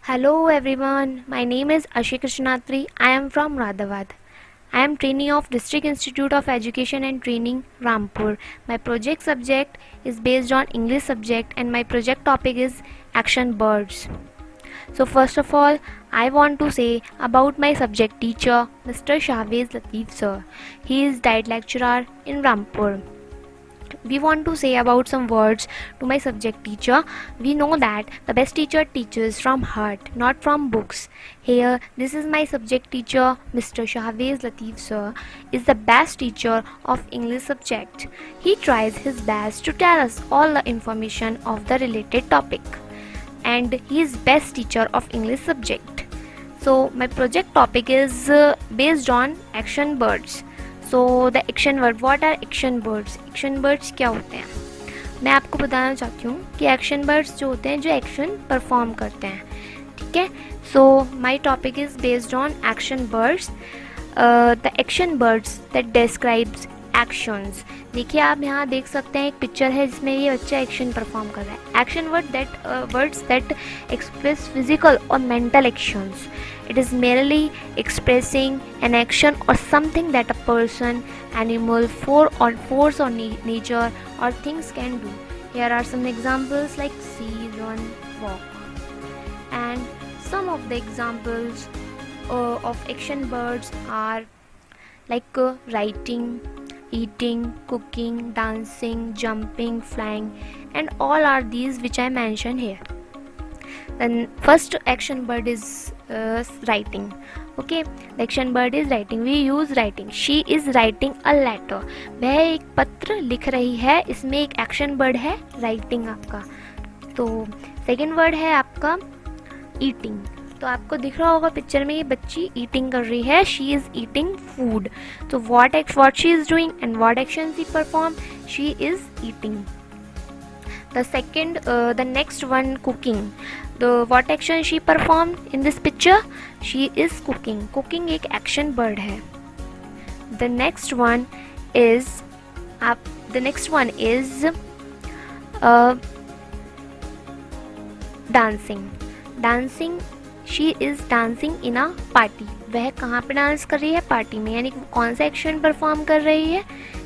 Hello everyone, my name is Ashik Krishnatri. I am from Radhavad. I am trainee of District Institute of Education and Training, Rampur. My project subject is based on English subject and my project topic is action birds. So first of all, I want to say about my subject teacher, Mr. Shahwez Latif sir. He is diet lecturer in Rampur. We want to say about some words to my subject teacher. We know that the best teacher teaches from heart, not from books. Here, this is my subject teacher, Mr. Shahwez Latif sir, is the best teacher of English subject. He tries his best to tell us all the information of the related topic. And he is best teacher of English subject. So, my project topic is based on action birds. So the action word, what are action birds? Action birds क्या होते हैं? मैं आपको बताना चाहती हूँ कि action birds जो होते हैं जो एक्शन परफॉर्म करते हैं, ठीक है. So my topic is based on action birds. The action birds that describes actions. देखिए आप यहाँ देख सकते हैं एक पिक्चर है जिसमें ये बच्चा एक्शन परफॉर्म कर रहा है. Action words that express physical और mental actions. It is merely expressing an action or something that a person, animal, force or nature or things can do. Here are some examples like see, run, walk. And some of the examples of action birds are like writing, eating, cooking, dancing, jumping, flying, and all are these which I mention here. Then first action bird is writing. Okay, the action bird is writing. We use writing. She is writing a letter. वह एक पत्र लिख रही है. इसमें एक action word है writing आपका. तो सेकेंड वर्ड है आपका eating. तो आपको दिख रहा होगा पिक्चर में ये बच्ची eating कर रही है. She is eating food. तो what she is doing and what action she perform? She is eating. The next one, cooking. What action she performed in this picture? She is cooking. Cooking एक action bird है. The next one is dancing. Dancing. She is dancing in a party. वह कहाँ पे dance कर रही है? Party में. यानी कौन सा एक्शन परफॉर्म कर रही है?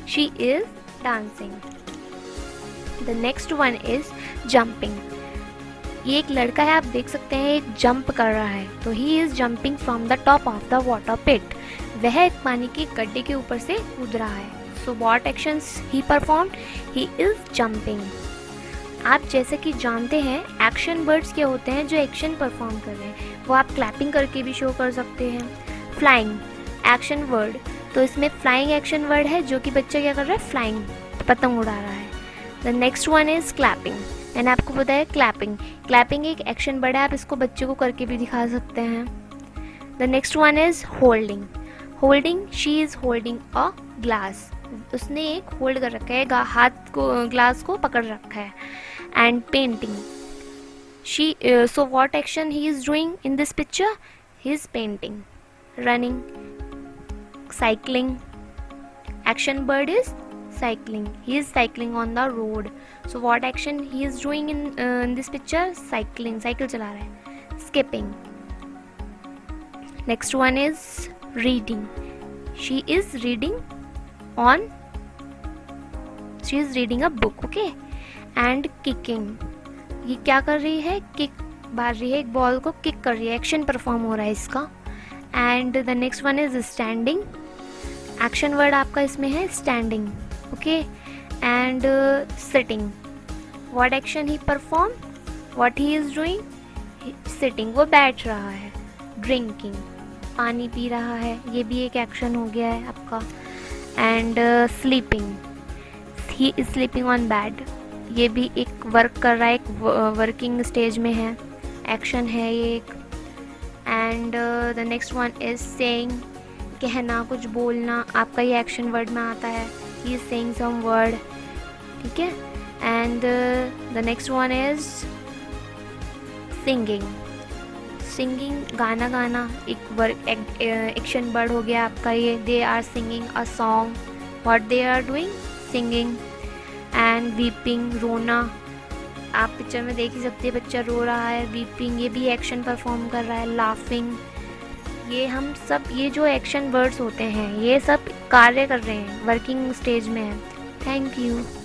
She is dancing. The next one is jumping. ये एक लड़का है, आप देख सकते हैं एक जंप कर रहा है. तो he is jumping from the top of the water pit. वह एक पानी के गड्ढे के ऊपर से कूद रहा है. So what actions he performed? He is jumping. आप जैसे कि जानते हैं एक्शन बर्ड्स क्या होते हैं जो एक्शन परफॉर्म कर रहे हैं. वो आप क्लैपिंग करके भी शो कर सकते हैं. Flying action word. तो इसमें फ्लाइंग एक्शन वर्ड है जो कि बच्चा क्या कर रहा है? फ्लाइंग, पतंग उड़ा रहा है. The next one is clapping. मैंने आपको बताया क्लैपिंग. क्लैपिंग एक एक्शन वर्ड है, आप इसको बच्चे को करके भी दिखा सकते हैं. The next one is holding. Holding, she is holding a glass. उसने एक होल्ड कर रखा है, हाथ को ग्लास को पकड़ रखा है. And painting. So what action he is doing in this picture? He is painting. Running, cycling. Action word is cycling. He is cycling on the road. So what action he is doing in this picture? Cycling. Cycle चला रहा है. Skipping. Next one is reading. She is reading a book. Okay. And kicking. ये क्या कर रही है? Kick मार रही है, एक बॉल को किक कर रही है. एक्शन परफॉर्म हो रहा है इसका. And the next one is standing. Action word आपका इसमें है standing. Okay, and sitting. What action he performed? What he is doing? Sitting. वो बैठ रहा है. Drinking. पानी पी रहा है. ये भी एक एक्शन हो गया है आपका. And sleeping. He is sleeping on bed. ये भी एक वर्क कर रहा है, एक वर्किंग स्टेज में है. एक्शन है ये एक. And the next one is saying. कहना, कुछ बोलना, आपका ये एक्शन वर्ड में आता है. He is saying some word. ठीक है. And the next one is singing. Singing, गाना गाना एक एक्शन वर्ड हो गया आपका ये. They are singing a song. What they are doing? Singing. And weeping, रोना. आप पिक्चर में देख ही सकते हैं, बच्चा रो रहा है, वीपिंग, ये भी एक्शन परफॉर्म कर रहा है, लाफिंग, ये हम सब, ये जो एक्शन वर्ड्स होते हैं ये सब कार्य कर रहे हैं, वर्किंग स्टेज में है। Thank you.